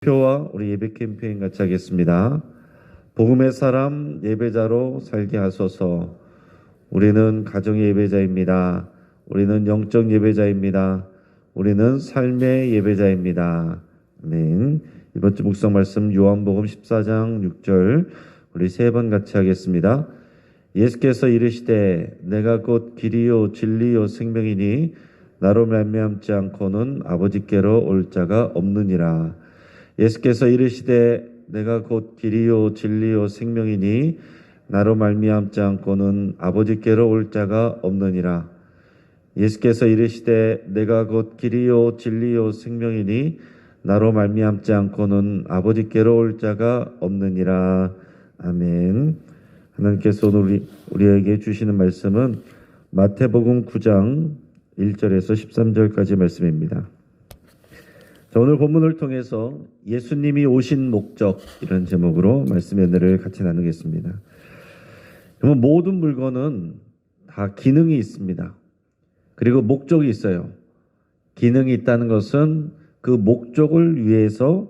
표와 우리 예배 캠페인 같이 하겠습니다. 복음의 사람 예배자로 살게 하소서. 우리는 가정의 예배자입니다. 우리는 영적 예배자입니다. 우리는 삶의 예배자입니다. 아멘. 이번 주 묵상 말씀 요한복음 14장 6절 우리 세 번 같이 하겠습니다. 예수께서 이르시되 내가 곧 길이요 진리요 생명이니 나로 말미암지 않고는 아버지께로 올 자가 없느니라. 예수께서 이르시되 내가 곧 길이요 진리요 생명이니 나로 말미암지 않고는 아버지께로 올 자가 없느니라. 예수께서 이르시되 내가 곧 길이요 진리요 생명이니 나로 말미암지 않고는 아버지께로 올 자가 없느니라. 아멘. 하나님께서 오늘 우리에게 주시는 말씀은 마태복음 9장 1절에서 13절까지 말씀입니다. 자, 오늘 본문을 통해서 예수님이 오신 목적 이런 제목으로 말씀의 은혜를 같이 나누겠습니다. 그러면 모든 물건은 다 기능이 있습니다. 그리고 목적이 있어요. 기능이 있다는 것은 그 목적을 위해서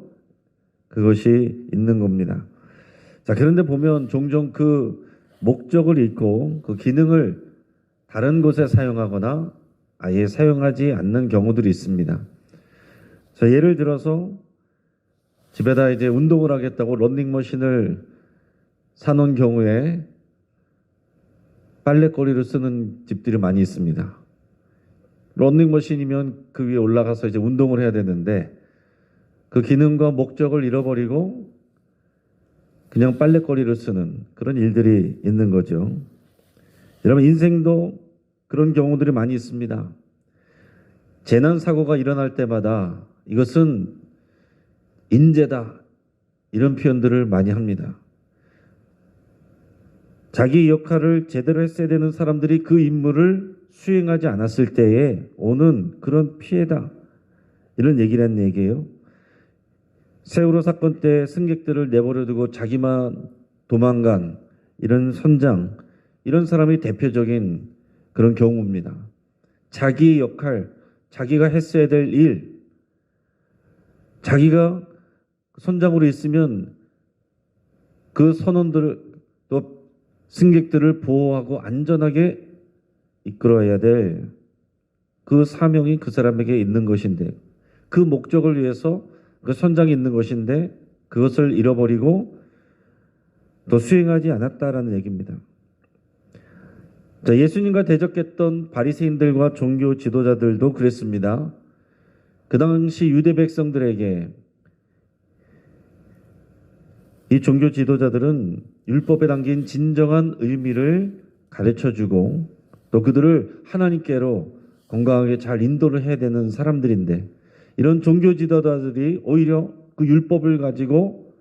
그것이 있는 겁니다. 자, 그런데 보면 종종 그 목적을 잃고 그 기능을 다른 곳에 사용하거나 아예 사용하지 않는 경우들이 있습니다. 자, 예를 들어서 집에다 이제 운동을 하겠다고 런닝머신을 사놓은 경우에 빨래거리를 쓰는 집들이 많이 있습니다. 런닝머신이면 그 위에 올라가서 이제 운동을 해야 되는데 그 기능과 목적을 잃어버리고 그냥 빨래거리를 쓰는 그런 일들이 있는 거죠. 여러분, 인생도 그런 경우들이 많이 있습니다. 재난사고가 일어날 때마다 이것은 인재다 이런 표현들을 많이 합니다. 자기 역할을 제대로 했어야 되는 사람들이 그 임무를 수행하지 않았을 때에 오는 그런 피해다 이런 얘기를 하는 얘기예요. 세월호 사건 때 승객들을 내버려 두고 자기만 도망간 이런 선장 이런 사람이 대표적인 그런 경우입니다. 자기 역할 자기가 했어야 될 일 자기가 선장으로 있으면 그 선원들 또 승객들을 보호하고 안전하게 이끌어야 될 그 사명이 그 사람에게 있는 것인데 그 목적을 위해서 그 선장이 있는 것인데 그것을 잃어버리고 또 수행하지 않았다라는 얘기입니다. 자, 예수님과 대적했던 바리새인들과 종교 지도자들도 그랬습니다. 그 당시 유대 백성들에게 이 종교 지도자들은 율법에 담긴 진정한 의미를 가르쳐주고 또 그들을 하나님께로 건강하게 잘 인도를 해야 되는 사람들인데 이런 종교 지도자들이 오히려 그 율법을 가지고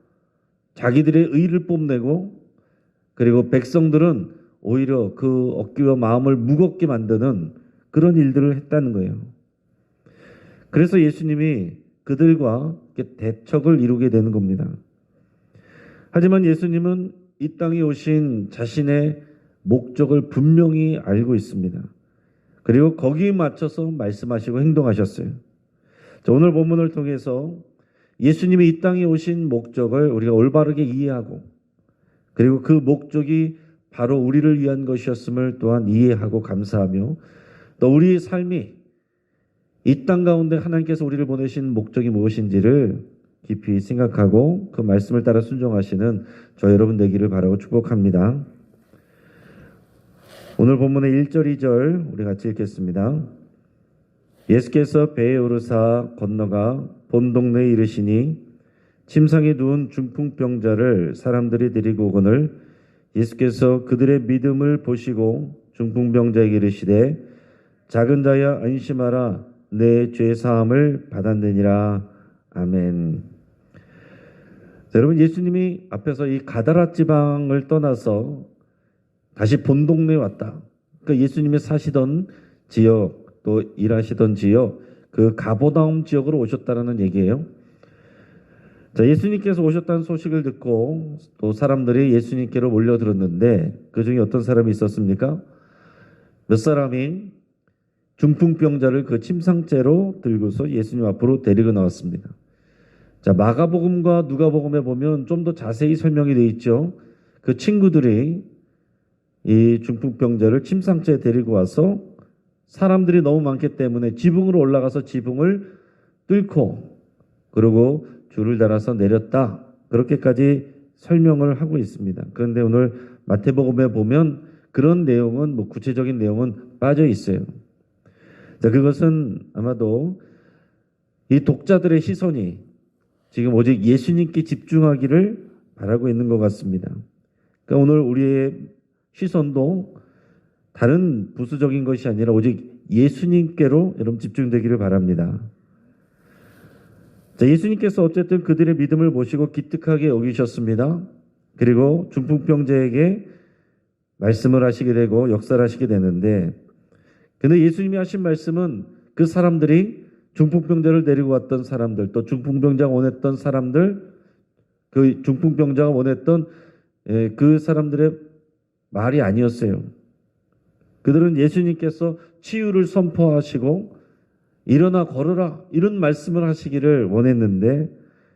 자기들의 의를 뽐내고 그리고 백성들은 오히려 그 어깨와 마음을 무겁게 만드는 그런 일들을 했다는 거예요. 그래서 예수님이 그들과 대척을 이루게 되는 겁니다. 하지만 예수님은 이 땅에 오신 자신의 목적을 분명히 알고 있습니다. 그리고 거기에 맞춰서 말씀하시고 행동하셨어요. 자, 오늘 본문을 통해서 예수님이 이 땅에 오신 목적을 우리가 올바르게 이해하고 그리고 그 목적이 바로 우리를 위한 것이었음을 또한 이해하고 감사하며 또 우리의 삶이 이 땅 가운데 하나님께서 우리를 보내신 목적이 무엇인지를 깊이 생각하고 그 말씀을 따라 순종하시는 저 여러분 되기를 바라고 축복합니다. 오늘 본문의 1절 2절 우리 같이 읽겠습니다. 예수께서 배에 오르사 건너가 본 동네에 이르시니 침상에 누운 중풍병자를 사람들이 데리고 오거늘 예수께서 그들의 믿음을 보시고 중풍병자에게 이르시되 작은 자야 안심하라 내 죄 사함을 받았느니라. 아멘. 자, 여러분, 예수님이 앞에서 이 가다라 지방을 떠나서 다시 본 동네에 왔다. 그러니까 예수님이 사시던 지역 또 일하시던 지역 그 가버나움 지역으로 오셨다는 얘기예요. 자, 예수님께서 오셨다는 소식을 듣고 또 사람들이 예수님께로 몰려들었는데 그 중에 어떤 사람이 있었습니까? 몇 사람이 중풍병자를 그 침상째로 들고서 예수님 앞으로 데리고 나왔습니다. 자, 마가복음과 누가복음에 보면 좀 더 자세히 설명이 되어 있죠. 그 친구들이 이 중풍병자를 침상째에 데리고 와서 사람들이 너무 많기 때문에 지붕으로 올라가서 지붕을 뚫고 그리고 줄을 달아서 내렸다. 그렇게까지 설명을 하고 있습니다. 그런데 오늘 마태복음에 보면 그런 내용은 구체적인 내용은 빠져 있어요. 자, 그것은 아마도 이 독자들의 시선이 지금 오직 예수님께 집중하기를 바라고 있는 것 같습니다. 그러니까 오늘 우리의 시선도 다른 부수적인 것이 아니라 오직 예수님께로 여러분 집중되기를 바랍니다. 자, 예수님께서 어쨌든 그들의 믿음을 보시고 기특하게 여기셨습니다. 그리고 중풍병자에게 말씀을 하시게 되고 역사를 하시게 되는데, 근데 예수님이 하신 말씀은 그 사람들이 중풍병자를 데리고 왔던 사람들, 또 중풍병자가 원했던 사람들, 그 중풍병자가 원했던 그 사람들의 말이 아니었어요. 그들은 예수님께서 치유를 선포하시고 일어나 걸어라 이런 말씀을 하시기를 원했는데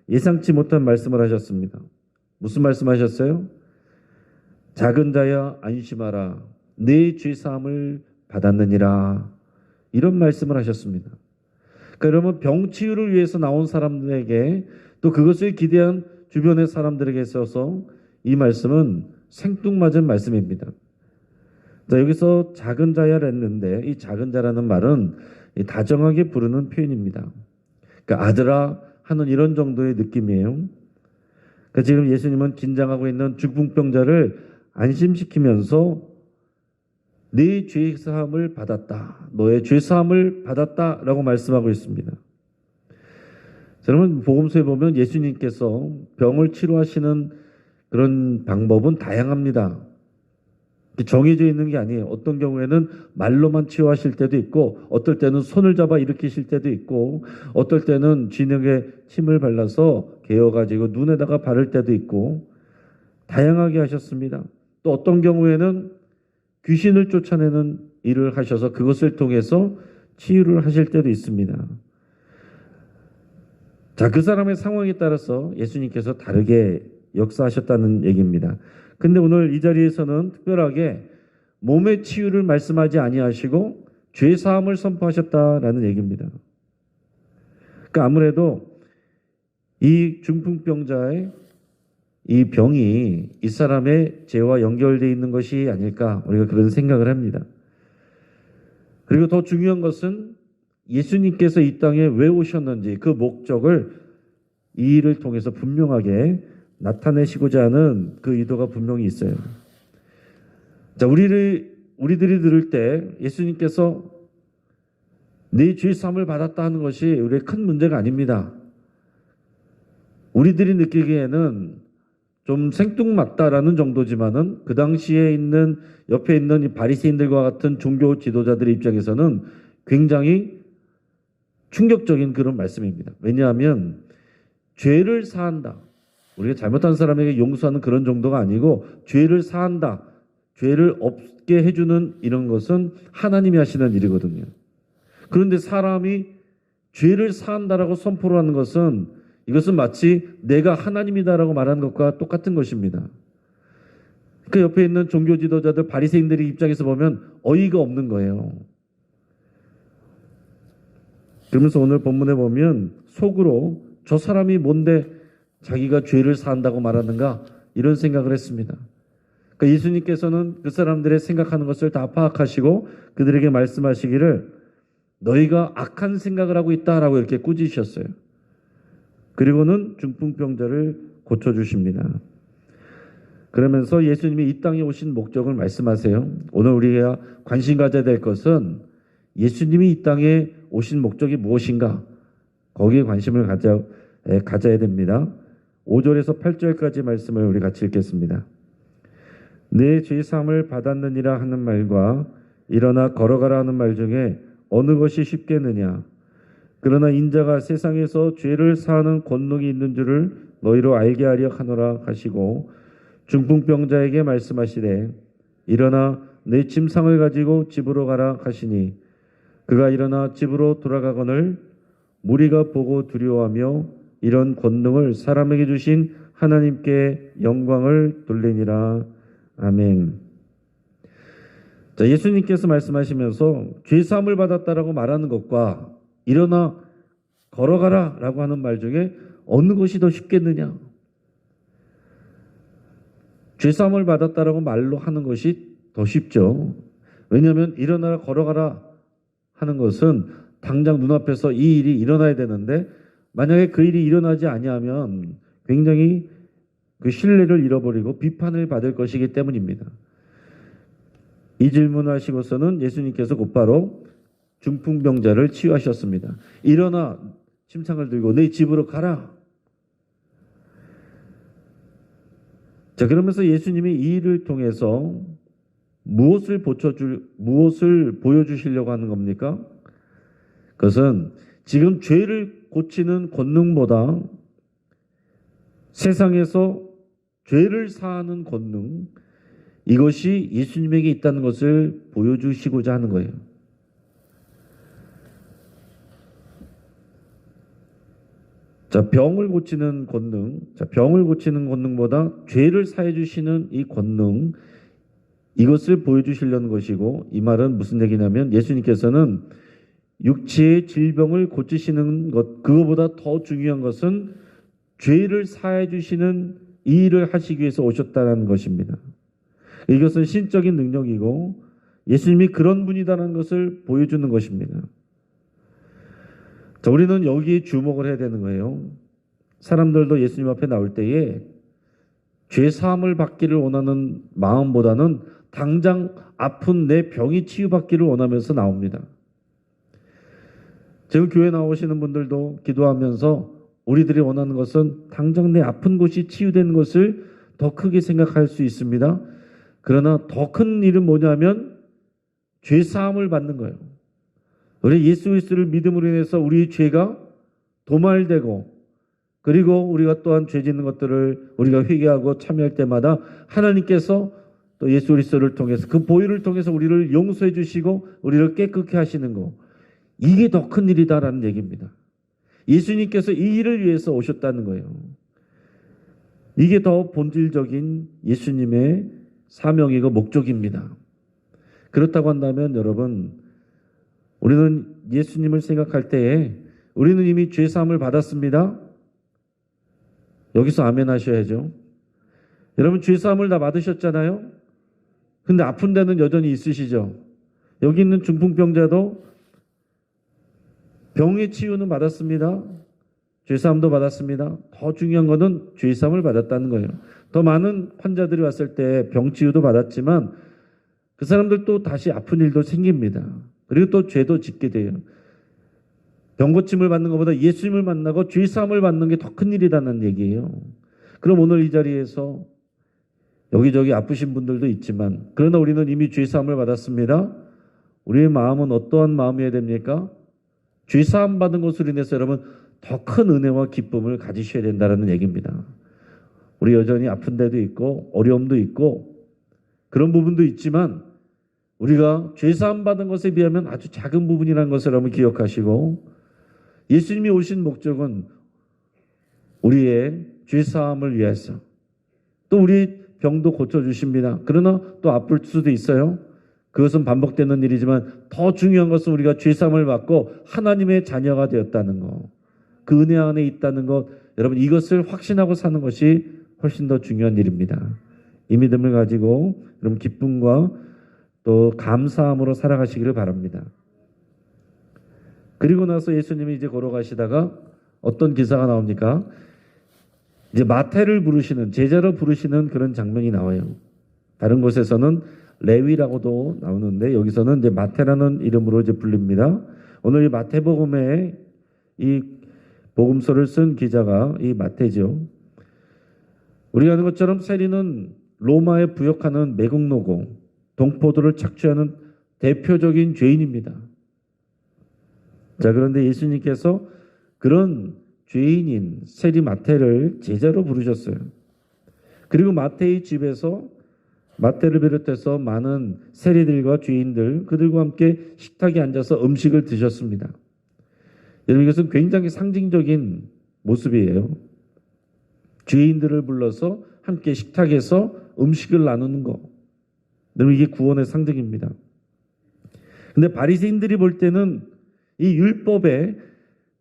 예상치 못한 말씀을 하셨습니다. 무슨 말씀하셨어요? 작은 자야 안심하라 네 죄사함을 받았느니라 이런 말씀을 하셨습니다. 그러면 병치유를 위해서 나온 사람들에게 또 그것을 기대한 주변의 사람들에게 있어서 이 말씀은 생뚱맞은 말씀입니다. 자, 여기서 작은 자야라 했는데 이 작은 자라는 말은 다정하게 부르는 표현입니다. 그러니까 아들아 하는 이런 정도의 느낌이에요. 그러니까 지금 예수님은 긴장하고 있는 중풍병자를 안심시키면서 네 죄사함을 받았다. 너의 죄사함을 받았다라고 말씀하고 있습니다. 여러분 복음서에 보면 예수님께서 병을 치료하시는 그런 방법은 다양합니다. 정해져 있는 게 아니에요. 어떤 경우에는 말로만 치유하실 때도 있고 어떨 때는 손을 잡아 일으키실 때도 있고 어떨 때는 진흙에 침을 발라서 개어가지고 눈에다가 바를 때도 있고 다양하게 하셨습니다. 또 어떤 경우에는 귀신을 쫓아내는 일을 하셔서 그것을 통해서 치유를 하실 때도 있습니다. 자, 그 사람의 상황에 따라서 예수님께서 다르게 역사하셨다는 얘기입니다. 근데 오늘 이 자리에서는 특별하게 몸의 치유를 말씀하지 아니하시고 죄 사함을 선포하셨다라는 얘기입니다. 그러니까 아무래도 이 중풍병자의 이 병이 이 사람의 죄와 연결되어 있는 것이 아닐까 우리가 그런 생각을 합니다. 그리고 더 중요한 것은 예수님께서 이 땅에 왜 오셨는지 그 목적을 이 일을 통해서 분명하게 나타내시고자 하는 그 의도가 분명히 있어요. 자, 우리들이 들을 때 예수님께서 네 죄 사함을 받았다 하는 것이 우리의 큰 문제가 아닙니다. 우리들이 느끼기에는 좀 생뚱맞다라는 정도지만은 그 당시에 있는 옆에 있는 이 바리새인들과 같은 종교 지도자들의 입장에서는 굉장히 충격적인 그런 말씀입니다. 왜냐하면 죄를 사한다. 우리가 잘못한 사람에게 용서하는 그런 정도가 아니고 죄를 사한다. 죄를 없게 해주는 이런 것은 하나님이 하시는 일이거든요. 그런데 사람이 죄를 사한다라고 선포를 하는 것은 이것은 마치 내가 하나님이다라고 말하는 것과 똑같은 것입니다. 그 옆에 있는 종교 지도자들 바리새인들의 입장에서 보면 어이가 없는 거예요. 그러면서 오늘 본문에 보면 속으로 저 사람이 뭔데 자기가 죄를 사한다고 말하는가 이런 생각을 했습니다. 그러니까 예수님께서는 그 사람들의 생각하는 것을 다 파악하시고 그들에게 말씀하시기를 너희가 악한 생각을 하고 있다라고 이렇게 꾸짖으셨어요. 그리고는 중풍병자를 고쳐주십니다. 그러면서 예수님이 이 땅에 오신 목적을 말씀하세요. 오늘 우리가 관심 가져야 될 것은 예수님이 이 땅에 오신 목적이 무엇인가 거기에 관심을 가져야 됩니다. 5절에서 8절까지 말씀을 우리 같이 읽겠습니다. 내 죄사함을 받았느니라 하는 말과 일어나 걸어가라 하는 말 중에 어느 것이 쉽겠느냐. 그러나 인자가 세상에서 죄를 사하는 권능이 있는 줄을 너희로 알게 하려 하노라 하시고 중풍병자에게 말씀하시되 일어나 내 침상을 가지고 집으로 가라 하시니 그가 일어나 집으로 돌아가거늘 무리가 보고 두려워하며 이런 권능을 사람에게 주신 하나님께 영광을 돌리니라. 아멘. 자, 예수님께서 말씀하시면서 죄사함을 받았다라고 말하는 것과 일어나 걸어가라 라고 하는 말 중에 어느 것이 더 쉽겠느냐? 죄사함을 받았다라고 말로 하는 것이 더 쉽죠. 왜냐하면 일어나라 걸어가라 하는 것은 당장 눈앞에서 이 일이 일어나야 되는데 만약에 그 일이 일어나지 아니하면 굉장히 그 신뢰를 잃어버리고 비판을 받을 것이기 때문입니다. 이 질문을 하시고서는 예수님께서 곧바로 중풍병자를 치유하셨습니다. 일어나 침상을 들고 내 집으로 가라. 자, 그러면서 예수님이 이 일을 통해서 무엇을 보여주시려고 하는 겁니까? 그것은 지금 죄를 고치는 권능보다 세상에서 죄를 사하는 권능, 이것이 예수님에게 있다는 것을 보여주시고자 하는 거예요. 자, 병을 고치는 권능, 병을 고치는 권능보다 죄를 사해 주시는 이 권능, 이것을 보여주시려는 것이고, 이 말은 무슨 얘기냐면 예수님께서는 육체의 질병을 고치시는 것, 그거보다 더 중요한 것은 죄를 사해 주시는 이 일을 하시기 위해서 오셨다는 것입니다. 이것은 신적인 능력이고 예수님이 그런 분이다라는 것을 보여주는 것입니다. 자, 우리는 여기에 주목을 해야 되는 거예요. 사람들도 예수님 앞에 나올 때에 죄 사함을 받기를 원하는 마음보다는 당장 아픈 내 병이 치유받기를 원하면서 나옵니다. 지금 교회 나오시는 분들도 기도하면서 우리들이 원하는 것은 당장 내 아픈 곳이 치유되는 것을 더 크게 생각할 수 있습니다. 그러나 더 큰 일은 뭐냐면 죄 사함을 받는 거예요. 우리 예수 그리스도를 믿음으로 인해서 우리의 죄가 도말되고, 그리고 우리가 또한 죄 짓는 것들을 우리가 회개하고 참여할 때마다 하나님께서 또 예수 그리스도를 통해서 그 보혈을 통해서 우리를 용서해 주시고 우리를 깨끗게 하시는 거, 이게 더 큰 일이다라는 얘기입니다. 예수님께서 이 일을 위해서 오셨다는 거예요. 이게 더 본질적인 예수님의 사명이고 목적입니다. 그렇다고 한다면 여러분, 우리는 예수님을 생각할 때에 우리는 이미 죄 사함을 받았습니다. 여기서 아멘 하셔야죠. 여러분, 죄 사함을 다 받으셨잖아요. 근데 아픈 데는 여전히 있으시죠. 여기 있는 중풍병자도 병의 치유는 받았습니다. 죄사함도 받았습니다. 더 중요한 것은 죄사함을 받았다는 거예요. 더 많은 환자들이 왔을 때 병치유도 받았지만 그 사람들도 다시 아픈 일도 생깁니다. 그리고 또 죄도 짓게 돼요. 병고침을 받는 것보다 예수님을 만나고 죄사함을 받는 게 더 큰 일이라는 얘기예요. 그럼 오늘 이 자리에서 여기저기 아프신 분들도 있지만, 그러나 우리는 이미 죄사함을 받았습니다. 우리의 마음은 어떠한 마음이어야 됩니까? 죄사함 받은 것으로 인해서 여러분 더 큰 은혜와 기쁨을 가지셔야 된다는 얘기입니다. 우리 여전히 아픈 데도 있고 어려움도 있고 그런 부분도 있지만 우리가 죄사함 받은 것에 비하면 아주 작은 부분이라는 것을 여러분 기억하시고, 예수님이 오신 목적은 우리의 죄사함을 위해서, 또 우리 병도 고쳐주십니다. 그러나 또 아플 수도 있어요. 그것은 반복되는 일이지만 더 중요한 것은 우리가 죄사함을 받고 하나님의 자녀가 되었다는 것, 그 은혜 안에 있다는 것, 여러분 이것을 확신하고 사는 것이 훨씬 더 중요한 일입니다. 이 믿음을 가지고 여러분 기쁨과 또 감사함으로 살아가시기를 바랍니다. 그리고 나서 예수님이 이제 걸어가시다가 어떤 기사가 나옵니까? 이제 마태를 부르시는, 제자로 부르시는 그런 장면이 나와요. 다른 곳에서는 레위라고도 나오는데 여기서는 이제 마태라는 이름으로 이제 불립니다. 오늘 이 마태복음에 이 복음서를 쓴 기자가 이 마태죠. 우리가 아는 것처럼 세리는 로마에 부역하는 매국노고 동포들을 착취하는 대표적인 죄인입니다. 자, 그런데 예수님께서 그런 죄인인 세리 마태를 제자로 부르셨어요. 그리고 마태의 집에서 마태를 비롯해서 많은 세리들과 죄인들, 그들과 함께 식탁에 앉아서 음식을 드셨습니다. 여러분, 이것은 굉장히 상징적인 모습이에요. 죄인들을 불러서 함께 식탁에서 음식을 나누는 거. 여러분, 이게 구원의 상징입니다. 근데 바리새인들이 볼 때는 이 율법의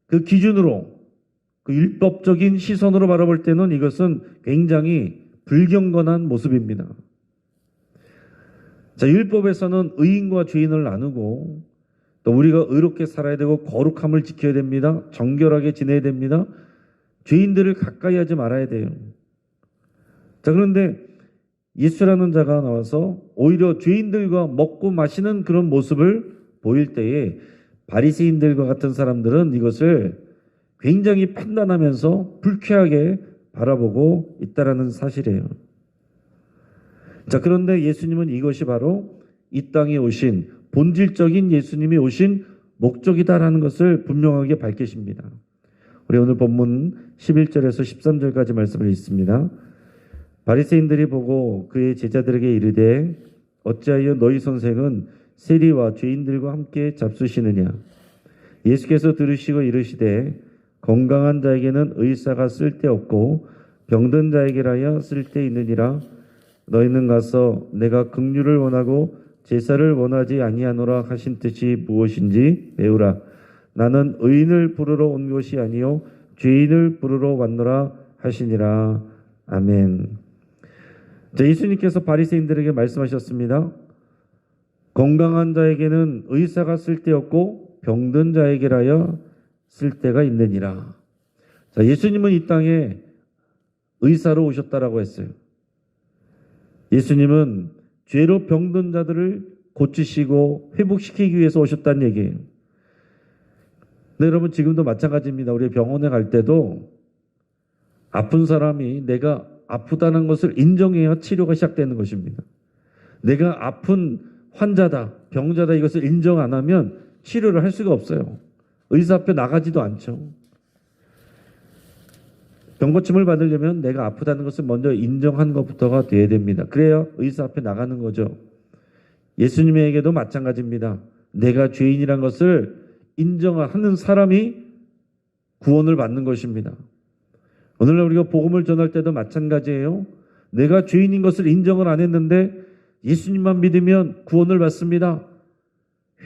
그 기준으로, 그 율법적인 시선으로 바라볼 때는 이것은 굉장히 불경건한 모습입니다. 자, 율법에서는 의인과 죄인을 나누고 또 우리가 의롭게 살아야 되고 거룩함을 지켜야 됩니다. 정결하게 지내야 됩니다. 죄인들을 가까이 하지 말아야 돼요. 자, 그런데 예수라는 자가 나와서 오히려 죄인들과 먹고 마시는 그런 모습을 보일 때에 바리새인들과 같은 사람들은 이것을 굉장히 판단하면서 불쾌하게 바라보고 있다라는 사실이에요. 자, 그런데 예수님은 이것이 바로 이 땅에 오신 본질적인 예수님이 오신 목적이다라는 것을 분명하게 밝히십니다. 우리 오늘 본문 11절에서 13절까지 말씀을 읽습니다. 바리새인들이 보고 그의 제자들에게 이르되 어찌하여 너희 선생은 세리와 죄인들과 함께 잡수시느냐. 예수께서 들으시고 이르시되 건강한 자에게는 의사가 쓸데없고 병든 자에게라야 쓸데있느니라. 너희는 가서 내가 긍휼을 원하고 제사를 원하지 아니하노라 하신 뜻이 무엇인지 배우라. 나는 의인을 부르러 온 것이 아니요 죄인을 부르러 왔노라 하시니라. 아멘. 자, 예수님께서 바리새인들에게 말씀하셨습니다. 건강한 자에게는 의사가 쓸데없고 병든 자에게라야 쓸데가 있느니라. 자, 예수님은 이 땅에 의사로 오셨다라고 했어요. 예수님은 죄로 병든 자들을 고치시고 회복시키기 위해서 오셨다는 얘기예요. 근데 여러분, 지금도 마찬가지입니다. 우리 병원에 갈 때도 아픈 사람이 내가 아프다는 것을 인정해야 치료가 시작되는 것입니다. 내가 아픈 환자다, 병자다 이것을 인정 안 하면 치료를 할 수가 없어요. 의사 앞에 나가지도 않죠. 병고침을 받으려면 내가 아프다는 것을 먼저 인정한 것부터가 돼야 됩니다. 그래야 의사 앞에 나가는 거죠. 예수님에게도 마찬가지입니다. 내가 죄인이란 것을 인정하는 사람이 구원을 받는 것입니다. 오늘날 우리가 복음을 전할 때도 마찬가지예요. 내가 죄인인 것을 인정을 안 했는데 예수님만 믿으면 구원을 받습니다.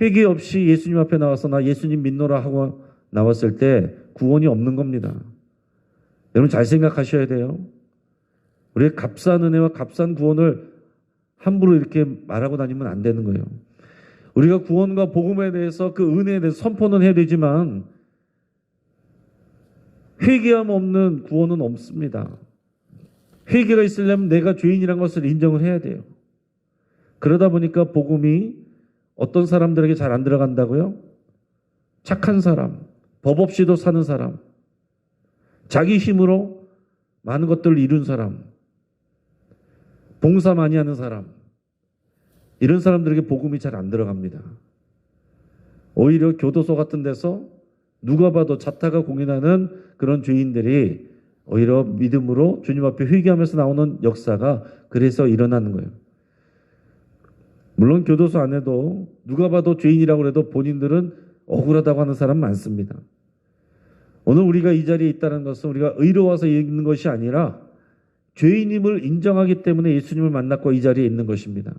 회개 없이 예수님 앞에 나와서 나 예수님 믿노라 하고 나왔을 때 구원이 없는 겁니다. 여러분, 잘 생각하셔야 돼요. 우리의 값싼 은혜와 값싼 구원을 함부로 이렇게 말하고 다니면 안 되는 거예요. 우리가 구원과 복음에 대해서 그 은혜에 대해서 선포는 해야 되지만 회개함 없는 구원은 없습니다. 회개가 있으려면 내가 죄인이라는 것을 인정을 해야 돼요. 그러다 보니까 복음이 어떤 사람들에게 잘 안 들어간다고요? 착한 사람, 법 없이도 사는 사람, 자기 힘으로 많은 것들을 이룬 사람, 봉사 많이 하는 사람, 이런 사람들에게 복음이 잘 안 들어갑니다. 오히려 교도소 같은 데서 누가 봐도 자타가 공인하는 그런 죄인들이 오히려 믿음으로 주님 앞에 회개하면서 나오는 역사가 그래서 일어나는 거예요. 물론 교도소 안에도 누가 봐도 죄인이라고 해도 본인들은 억울하다고 하는 사람 많습니다. 오늘 우리가 이 자리에 있다는 것은 우리가 의로워서 있는 것이 아니라 죄인임을 인정하기 때문에 예수님을 만났고 이 자리에 있는 것입니다.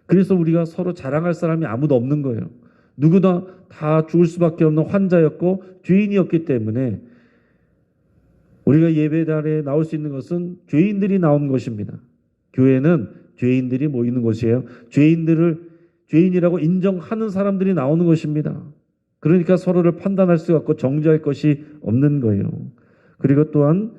그래서 우리가 서로 자랑할 사람이 아무도 없는 거예요. 누구나 다 죽을 수밖에 없는 환자였고 죄인이었기 때문에 우리가 예배자리에 나올 수 있는 것은 죄인들이 나온 것입니다. 교회는 죄인들이 모이는 곳이에요. 죄인들을 죄인이라고 인정하는 사람들이 나오는 것입니다. 그러니까 서로를 판단할 수가 없고 정죄할 것이 없는 거예요. 그리고 또한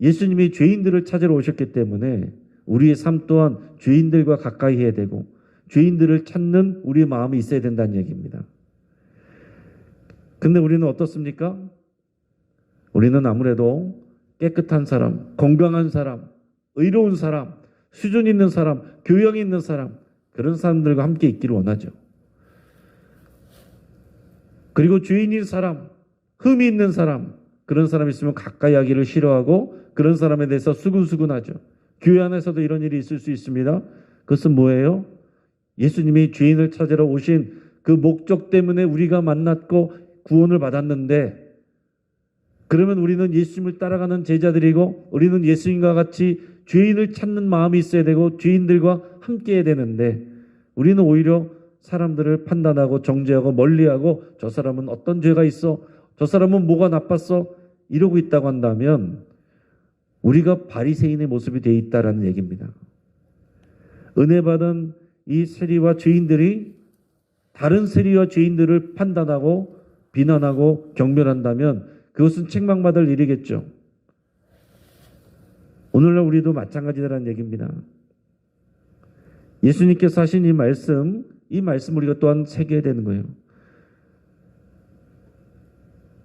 예수님이 죄인들을 찾으러 오셨기 때문에 우리의 삶 또한 죄인들과 가까이 해야 되고 죄인들을 찾는 우리의 마음이 있어야 된다는 얘기입니다. 근데 우리는 어떻습니까? 우리는 아무래도 깨끗한 사람, 건강한 사람, 의로운 사람, 수준 있는 사람, 교養있는 사람, 그런 사람들과 함께 있기를 원하죠. 그리고 죄인인 사람, 흠이 있는 사람, 그런 사람 있으면 가까이 하기를 싫어하고 그런 사람에 대해서 수근수근하죠. 교회 안에서도 이런 일이 있을 수 있습니다. 그것은 뭐예요? 예수님이 죄인을 찾으러 오신 그 목적 때문에 우리가 만났고 구원을 받았는데 그러면 우리는 예수님을 따라가는 제자들이고 우리는 예수님과 같이 죄인을 찾는 마음이 있어야 되고 죄인들과 함께 해야 되는데 우리는 오히려 사람들을 판단하고 정죄하고 멀리하고 저 사람은 어떤 죄가 있어? 저 사람은 뭐가 나빴어? 이러고 있다고 한다면 우리가 바리새인의 모습이 되어 있다라는 얘기입니다. 은혜 받은 이 세리와 죄인들이 다른 세리와 죄인들을 판단하고 비난하고 경멸한다면 그것은 책망받을 일이겠죠. 오늘날 우리도 마찬가지라는 얘기입니다. 예수님께서 하신 이 말씀 우리가 또한 새겨야 되는 거예요.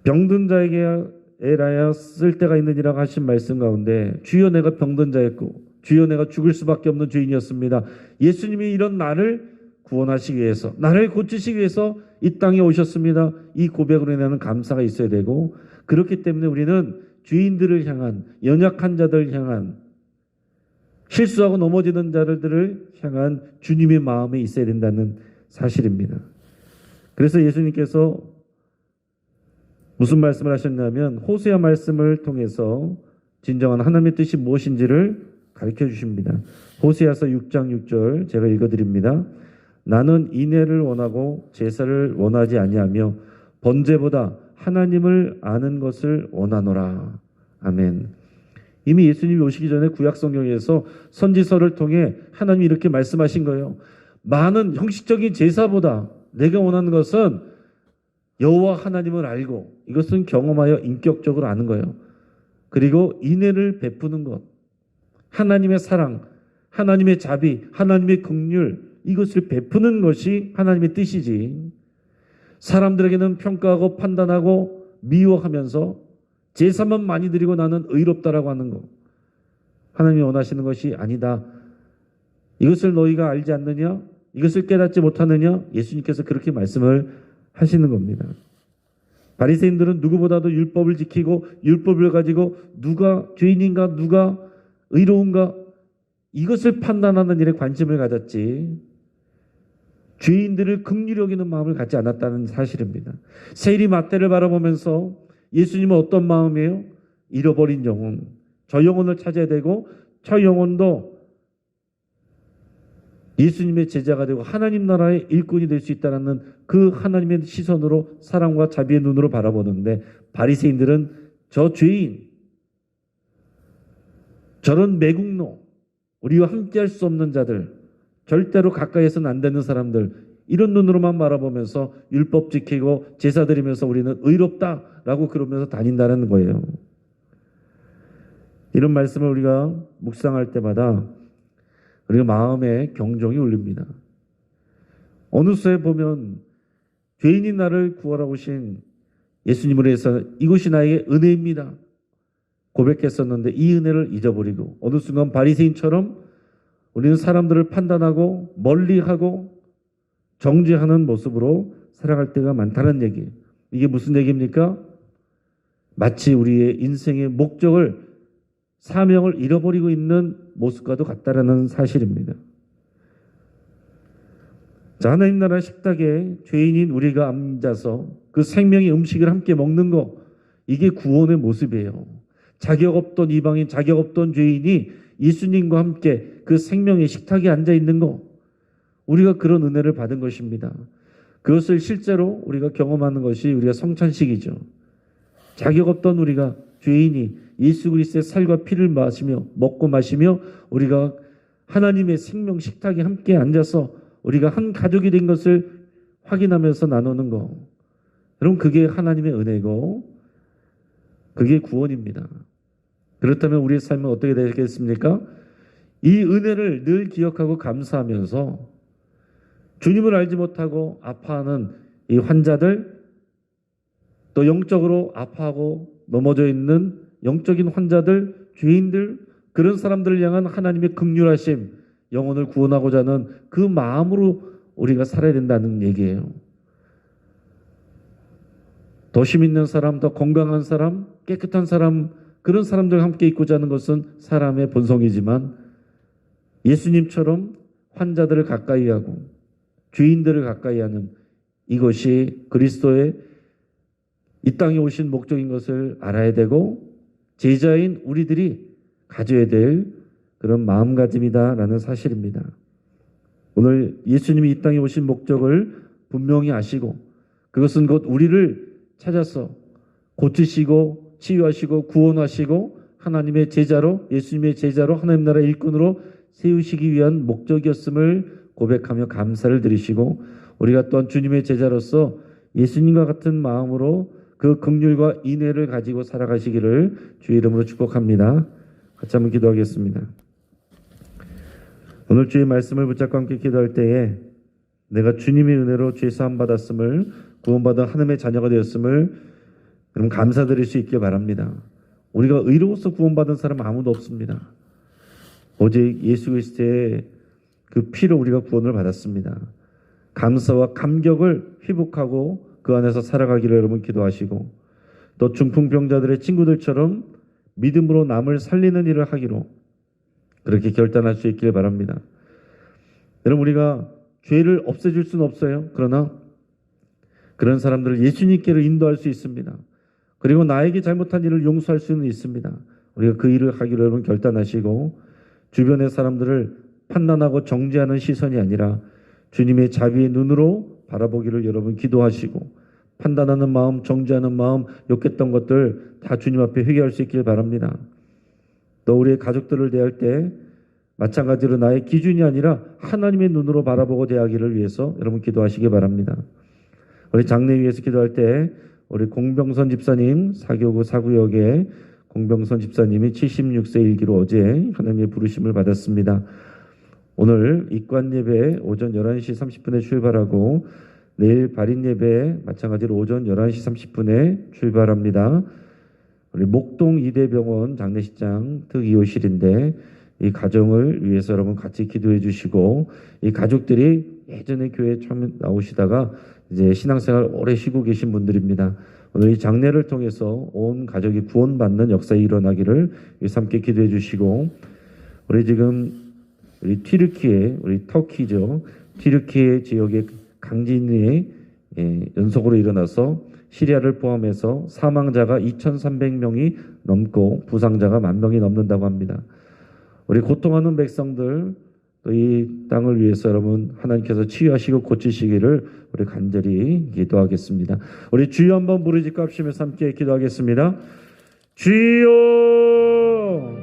병든 자에게 에라야 쓸 때가 있느니라고 하신 말씀 가운데 주여 내가 병든 자였고 주여 내가 죽을 수밖에 없는 죄인이었습니다. 예수님이 이런 나를 구원하시기 위해서 나를 고치시기 위해서 이 땅에 오셨습니다. 이 고백으로 인하는 감사가 있어야 되고 그렇기 때문에 우리는 죄인들을 향한 연약한 자들을 향한 실수하고 넘어지는 자들을 향한 주님의 마음이 있어야 된다는 사실입니다. 그래서 예수님께서 무슨 말씀을 하셨냐면 호세아 말씀을 통해서 진정한 하나님의 뜻이 무엇인지를 가르쳐 주십니다. 호세아서 6장 6절 제가 읽어드립니다. 나는 인애를 원하고 제사를 원하지 아니하며 번제보다 하나님을 아는 것을 원하노라. 아멘. 이미 예수님이 오시기 전에 구약성경에서 선지서를 통해 하나님이 이렇게 말씀하신 거예요. 많은 형식적인 제사보다 내가 원하는 것은 여호와 하나님을 알고 이것은 경험하여 인격적으로 아는 거예요. 그리고 인애를 베푸는 것, 하나님의 사랑, 하나님의 자비, 하나님의 긍휼 이것을 베푸는 것이 하나님의 뜻이지. 사람들에게는 평가하고 판단하고 미워하면서 제사만 많이 드리고 나는 의롭다라고 하는 것. 하나님이 원하시는 것이 아니다. 이것을 너희가 알지 않느냐? 이것을 깨닫지 못하느냐? 예수님께서 그렇게 말씀을 하시는 겁니다. 바리새인들은 누구보다도 율법을 지키고 율법을 가지고 누가 죄인인가 누가 의로운가 이것을 판단하는 일에 관심을 가졌지 죄인들을 긍휼히 여기는 마음을 갖지 않았다는 사실입니다. 세리 마태를 바라보면서 예수님은 어떤 마음이에요? 잃어버린 영혼, 저 영혼을 찾아야 되고 저 영혼도 예수님의 제자가 되고 하나님 나라의 일꾼이 될 수 있다는 그 하나님의 시선으로 사랑과 자비의 눈으로 바라보는데 바리새인들은 저 죄인, 저런 매국노, 우리와 함께할 수 없는 자들, 절대로 가까이에서는 안 되는 사람들 이런 눈으로만 바라보면서 율법 지키고 제사 드리면서 우리는 의롭다라고 그러면서 다닌다는 거예요. 이런 말씀을 우리가 묵상할 때마다 우리가 마음에 경종이 울립니다. 어느 수에 보면 죄인인 나를 구하러 오신 예수님을 위해서 이것이 나에게 은혜입니다. 고백했었는데 이 은혜를 잊어버리고 어느 순간 바리새인처럼 우리는 사람들을 판단하고 멀리하고 정죄하는 모습으로 살아갈 때가 많다는 얘기예요. 이게 무슨 얘기입니까? 마치 우리의 인생의 목적을 사명을 잃어버리고 있는 모습과도 같다라는 사실입니다. 자, 하나님 나라 식탁에 죄인인 우리가 앉아서 그 생명의 음식을 함께 먹는 거 이게 구원의 모습이에요. 자격 없던 이방인, 자격 없던 죄인이 예수님과 함께 그 생명의 식탁에 앉아 있는 거 우리가 그런 은혜를 받은 것입니다. 그것을 실제로 우리가 경험하는 것이 우리가 성찬식이죠. 자격 없던 우리가 죄인이 예수 그리스도의 살과 피를 마시며 먹고 마시며 우리가 하나님의 생명 식탁에 함께 앉아서 우리가 한 가족이 된 것을 확인하면서 나누는 거. 여러분 그게 하나님의 은혜고 그게 구원입니다. 그렇다면 우리의 삶은 어떻게 되겠습니까? 이 은혜를 늘 기억하고 감사하면서 주님을 알지 못하고 아파하는 이 환자들 또 영적으로 아파하고 넘어져 있는 영적인 환자들, 죄인들 그런 사람들을 향한 하나님의 긍휼하심 영혼을 구원하고자 하는 그 마음으로 우리가 살아야 된다는 얘기예요. 더 힘 있는 사람, 더 건강한 사람, 깨끗한 사람 그런 사람들과 함께 있고자 하는 것은 사람의 본성이지만 예수님처럼 환자들을 가까이 하고 죄인들을 가까이 하는 이것이 그리스도의 이 땅에 오신 목적인 것을 알아야 되고 제자인 우리들이 가져야 될 그런 마음가짐이다라는 사실입니다. 오늘 예수님이 이 땅에 오신 목적을 분명히 아시고 그것은 곧 우리를 찾아서 고치시고 치유하시고 구원하시고 하나님의 제자로 예수님의 제자로 하나님 나라 일꾼으로 세우시기 위한 목적이었음을 고백하며 감사를 드리시고 우리가 또한 주님의 제자로서 예수님과 같은 마음으로 그 긍휼과 인애를 가지고 살아가시기를 주의 이름으로 축복합니다. 같이 한번 기도하겠습니다. 오늘 주의 말씀을 붙잡고 함께 기도할 때에 내가 주님의 은혜로 죄 사함 받았음을 구원받은 하나님의 자녀가 되었음을 여러분 감사드릴 수 있길 바랍니다. 우리가 의로워서 구원받은 사람은 아무도 없습니다. 오직 예수 그리스도의 그 피로 우리가 구원을 받았습니다. 감사와 감격을 회복하고 그 안에서 살아가기를 여러분 기도하시고 또 중풍병자들의 친구들처럼 믿음으로 남을 살리는 일을 하기로 그렇게 결단할 수 있기를 바랍니다. 여러분 우리가 죄를 없애줄 수는 없어요. 그러나 그런 사람들을 예수님께로 인도할 수 있습니다. 그리고 나에게 잘못한 일을 용서할 수는 있습니다. 우리가 그 일을 하기로 여러분 결단하시고 주변의 사람들을 판단하고 정죄하는 시선이 아니라 주님의 자비의 눈으로 바라보기를 여러분 기도하시고 판단하는 마음, 정죄하는 마음, 욕했던 것들 다 주님 앞에 회개할 수 있길 바랍니다. 또 우리의 가족들을 대할 때 마찬가지로 나의 기준이 아니라 하나님의 눈으로 바라보고 대하기를 위해서 여러분 기도하시기 바랍니다. 우리 장례 위해서 기도할 때 우리 공병선 집사님 사교구 사구역의 공병선 집사님이 76세 일기로 어제 하나님의 부르심을 받았습니다. 오늘 입관 예배 오전 11시 30분에 출발하고 내일 발인 예배 마찬가지로 오전 11시 30분에 출발합니다. 우리 목동 이대병원 장례식장 특이호실인데 이 가정을 위해서 여러분 같이 기도해 주시고 이 가족들이 예전에 교회 처음 나오시다가 이제 신앙생활 오래 쉬고 계신 분들입니다. 오늘 이 장례를 통해서 온 가족이 구원받는 역사가 일어나기를 함께 기도해 주시고 우리 지금 우리 튀르키예 우리 터키죠. 튀르키예 지역의 강진이 연속으로 일어나서 시리아를 포함해서 사망자가 2,300명이 넘고 부상자가 10,000명이 넘는다고 합니다. 우리 고통하는 백성들 또 이 땅을 위해서 여러분 하나님께서 치유하시고 고치시기를 우리 간절히 기도하겠습니다. 우리 주여 한번 부르짖고 합심해서 함께 기도하겠습니다. 주여